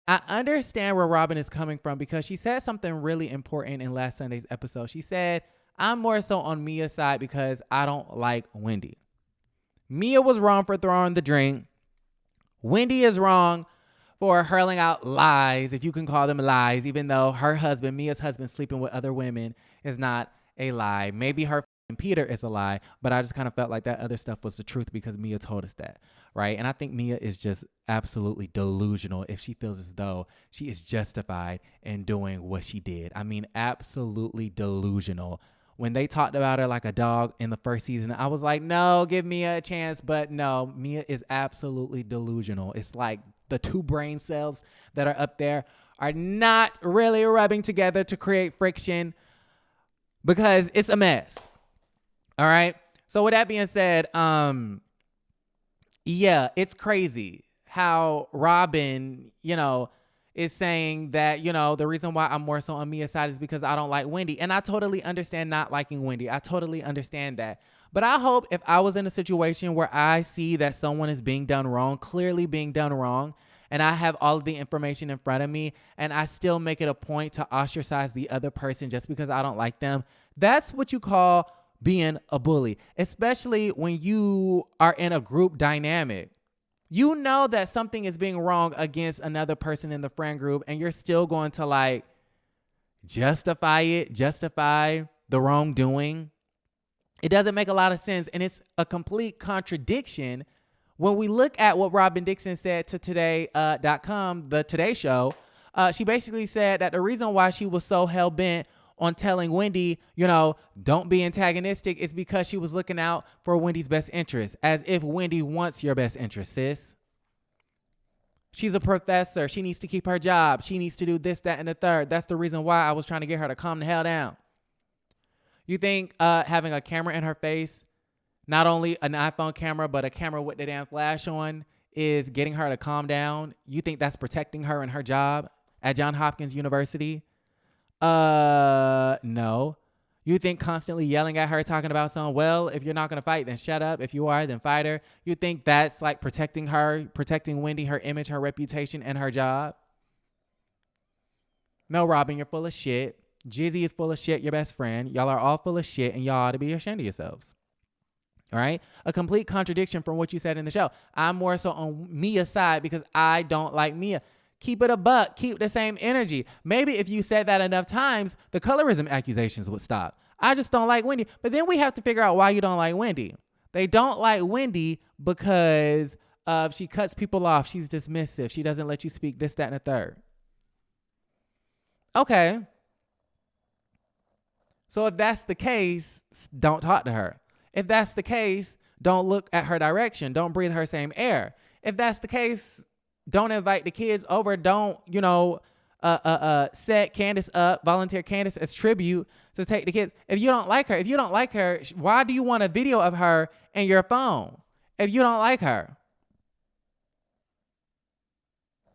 I understand where Robyn is coming from because she said something really important in last Sunday's episode. She said, I'm more so on Mia's side because I don't like Wendy. Mia was wrong for throwing the drink. Wendy is wrong for hurling out lies, if you can call them lies, even though her husband, Mia's husband, sleeping with other women is not a lie. Maybe her and Peter is a lie, but I just kind of felt like that other stuff was the truth because Mia told us that, right? And I think Mia is just absolutely delusional if she feels as though she is justified in doing what she did. I mean, absolutely delusional. When they talked about her like a dog in the first season, I was like, no, give Mia a chance. But no, Mia is absolutely delusional. It's like the two brain cells that are up there are not really rubbing together to create friction because it's a mess. All right. So with that being said, yeah, it's crazy how Robyn, is saying that, the reason why I'm more so on Mia's side is because I don't like Wendy. And I totally understand not liking Wendy. I totally understand that. But I hope if I was in a situation where I see that someone is being done wrong, clearly being done wrong, and I have all of the information in front of me, and I still make it a point to ostracize the other person just because I don't like them, that's what you call being a bully, especially when you are in a group dynamic. You know that something is being wrong against another person in the friend group, and you're still going to justify the wrongdoing. It doesn't make a lot of sense, and it's a complete contradiction when we look at what Robyn Dixon said to today.com, the Today Show. She basically said that the reason why she was so hell-bent on telling Wendy, don't be antagonistic is because she was looking out for Wendy's best interest, as if Wendy wants your best interest, sis. She's a professor. She needs to keep her job. She needs to do this, that, and the third. That's the reason why I was trying to get her to calm the hell down. You think having a camera in her face, not only an iPhone camera, but a camera with the damn flash on, is getting her to calm down? You think that's protecting her in her job at Johns Hopkins University? No. You think constantly yelling at her, talking about something, well, if you're not going to fight, then shut up. If you are, then fight her. You think that's like protecting her, protecting Wendy, her image, her reputation, and her job? No, Robyn, you're full of shit. Gizzy is full of shit, your best friend. Y'all are all full of shit, and y'all ought to be ashamed of yourselves. All right? A complete contradiction from what you said in the show. I'm more so on Mia's side because I don't like Mia. Keep it a buck. Keep the same energy. Maybe if you said that enough times, the colorism accusations would stop. I just don't like Wendy. But then we have to figure out why you don't like Wendy. They don't like Wendy because she cuts people off. She's dismissive. She doesn't let you speak this, that, and the third. Okay. So if that's the case, don't talk to her. If that's the case, don't look at her direction. Don't breathe her same air. If that's the case, don't invite the kids over. Don't, set Candace up, volunteer Candace as tribute to take the kids. If you don't like her, why do you want a video of her in your phone? If you don't like her,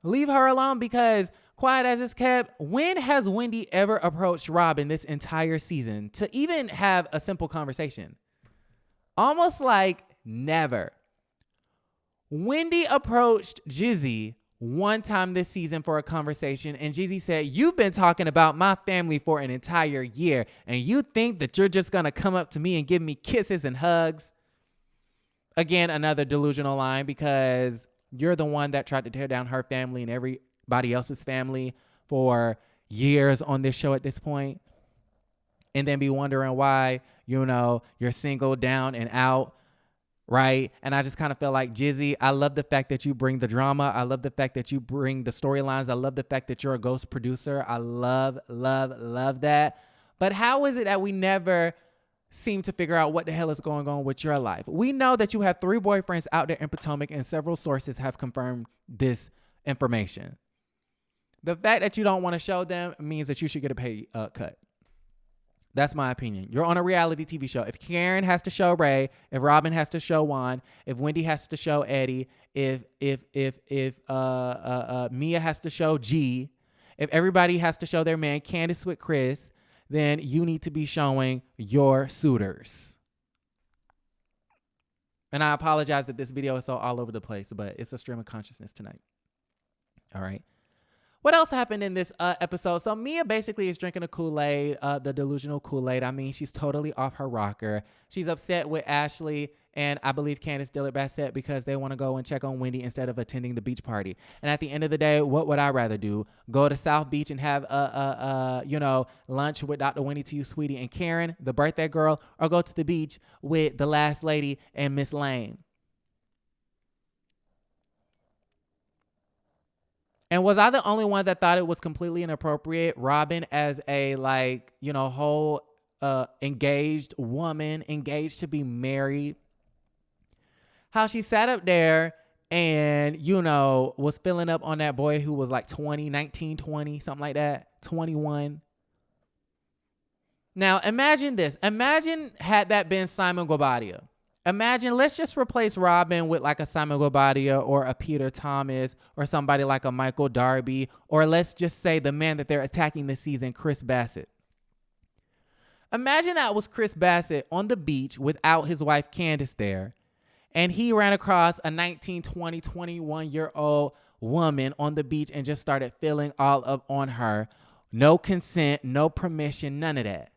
leave her alone because quiet as it's kept, when has Wendy ever approached Robyn this entire season to even have a simple conversation? Almost like never. Wendy approached Gizzy one time this season for a conversation, and Gizzy said, you've been talking about my family for an entire year, and you think that you're just going to come up to me and give me kisses and hugs? Again, another delusional line because you're the one that tried to tear down her family and everybody else's family for years on this show at this point, and then be wondering why, you're single, down and out. Right. And I just kind of feel like, Gizzy, I love the fact that you bring the drama. I love the fact that you bring the storylines. I love the fact that you're a ghost producer. I love that. But how is it that we never seem to figure out what the hell is going on with your life? We know that you have 3 boyfriends out there in Potomac, and several sources have confirmed this information. The fact that you don't want to show them means that you should get a pay cut. That's my opinion. You're on a reality TV show. If Karen has to show Ray, if Robyn has to show Juan, if Wendy has to show Eddie, if Mia has to show G, if everybody has to show their man, Candace with Chris, then you need to be showing your suitors. And I apologize that this video is so all over the place, but it's a stream of consciousness tonight. All right. What else happened in this episode? So Mia basically is drinking a Kool-Aid, the delusional Kool-Aid. I mean, she's totally off her rocker. She's upset with Ashley and I believe Candace Dillard-Bassett because they want to go and check on Wendy instead of attending the beach party. And at the end of the day, what would I rather do? Go to South Beach and have lunch with Dr. Wendy T. Sweetie and Karen, the birthday girl, or go to the beach with the last lady and Miss Lane? And was I the only one that thought it was completely inappropriate? Robyn as a whole engaged woman, engaged to be married. How she sat up there and, was filling up on that boy who was like 19, 20, something like that, 21. Now, imagine this. Imagine had that been Simon Guobadia. Imagine, let's just replace Robyn with like a Simon Guobadia or a Peter Thomas or somebody like a Michael Darby, or let's just say the man that they're attacking this season, Chris Bassett. Imagine that was Chris Bassett on the beach without his wife Candace there, and he ran across a 19, 20, 21-year-old woman on the beach and just started filling all up on her. No consent, no permission, none of that.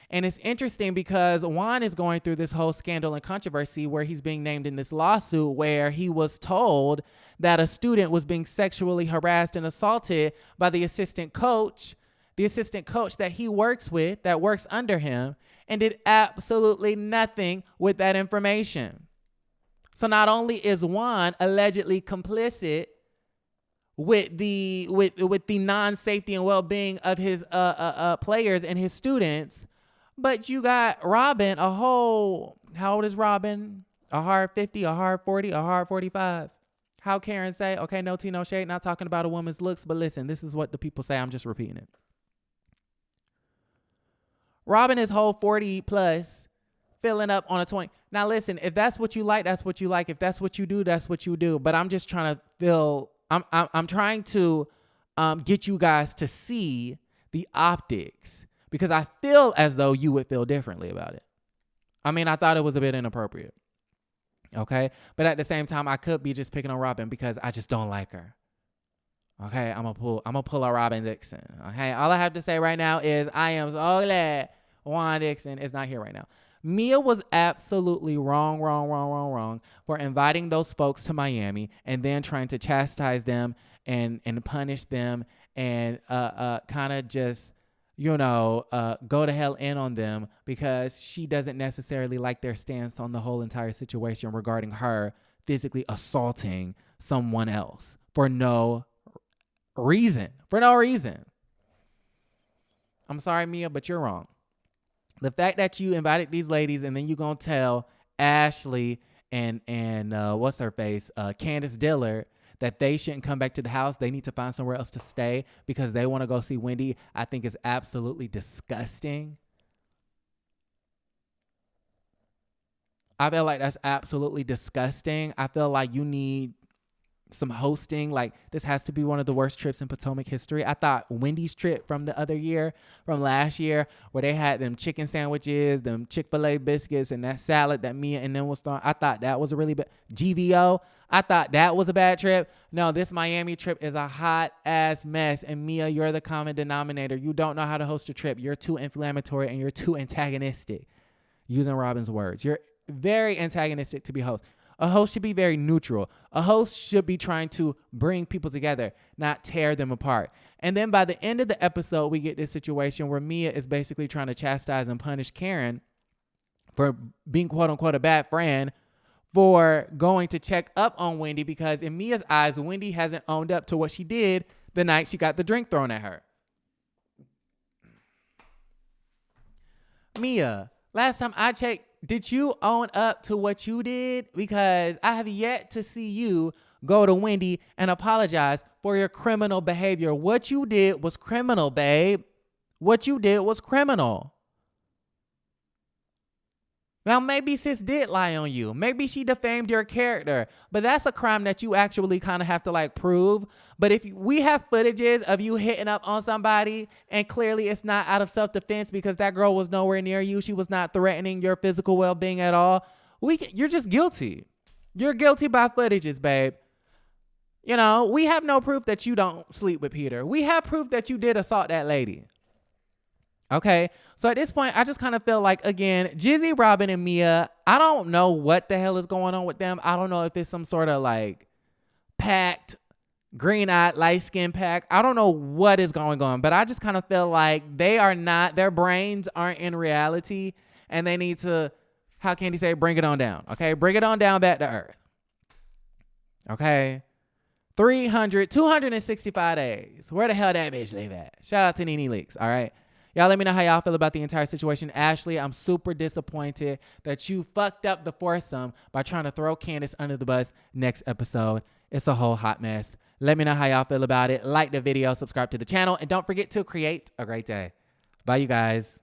And it's interesting because Juan is going through this whole scandal and controversy where he's being named in this lawsuit where he was told that a student was being sexually harassed and assaulted by the assistant coach that he works with, that works under him, and did absolutely nothing with that information. So not only is Juan allegedly complicit with the non-safety and well-being of his players and his students, but you got Robyn, how old is Robyn? A hard 50, a hard 40, a hard 45. How Karen say, okay, no tea, no shade, not talking about a woman's looks, but listen, this is what the people say. I'm just repeating it. Robyn is whole 40 plus, filling up on a 20. Now listen, if that's what you like, that's what you like. If that's what you do, that's what you do. But I'm just trying to I'm trying to get you guys to see the optics, because I feel as though you would feel differently about it. I mean, I thought it was a bit inappropriate. Okay. But at the same time, I could be just picking on Robyn because I just don't like her. Okay. I'm gonna pull a Robyn Dixon. Okay. All I have to say right now is I am so glad Juan Dixon is not here right now. Mia was absolutely wrong for inviting those folks to Miami and then trying to chastise them and punish them and kind of just go to hell in on them because she doesn't necessarily like their stance on the whole entire situation regarding her physically assaulting someone else for no reason. I'm sorry, Mia, but you're wrong. The fact that you invited these ladies and then you gonna tell Ashley and what's her face, Candace Dillard, that they shouldn't come back to the house. They need to find somewhere else to stay because they want to go see Wendy, I think is absolutely disgusting. I feel like that's absolutely disgusting. I feel like you need some hosting. Like, this has to be one of the worst trips in Potomac history. I thought Wendy's trip from last year, where they had them chicken sandwiches, them Chick-fil-A biscuits, and that salad that Mia and them was throwing, I thought that was a really bad GVO. I thought that was a bad trip. No, this Miami trip is a hot ass mess. And Mia, you're the common denominator. You don't know how to host a trip. You're too inflammatory and you're too antagonistic. Using Robyn's words, you're very antagonistic to be a host. A host should be very neutral. A host should be trying to bring people together, not tear them apart. And then by the end of the episode, we get this situation where Mia is basically trying to chastise and punish Karen for being quote unquote a bad friend for going to check up on Wendy, because in Mia's eyes, Wendy hasn't owned up to what she did the night she got the drink thrown at her. Mia, last time I checked, did you own up to what you did? Because I have yet to see you go to Wendy and apologize for your criminal behavior. What you did was criminal, babe. What you did was criminal. Now, maybe sis did lie on you. Maybe she defamed your character, but that's a crime that you actually kind of have to prove. But if we have footages of you hitting up on somebody and clearly it's not out of self-defense because that girl was nowhere near you, she was not threatening your physical well-being at all, you're just guilty. You're guilty by footages, babe. You know, we have no proof that you don't sleep with Peter. We have proof that you did assault that lady. Okay, so at this point, I just kind of feel like, again, Gizzy, Robyn, and Mia, I don't know what the hell is going on with them. I don't know if it's some sort of like pact, green-eyed, light-skinned pact. I don't know what is going on, but I just kind of feel like their brains aren't in reality, and they need to, how Candy say, bring it on down, okay? Bring it on down back to earth, okay? 265 days. Where the hell that bitch live at? Shout out to Nene Leakes, all right? Y'all let me know how y'all feel about the entire situation. Ashley, I'm super disappointed that you fucked up the foursome by trying to throw Candace under the bus next episode. It's a whole hot mess. Let me know how y'all feel about it. Like the video, subscribe to the channel, and don't forget to create a great day. Bye, you guys.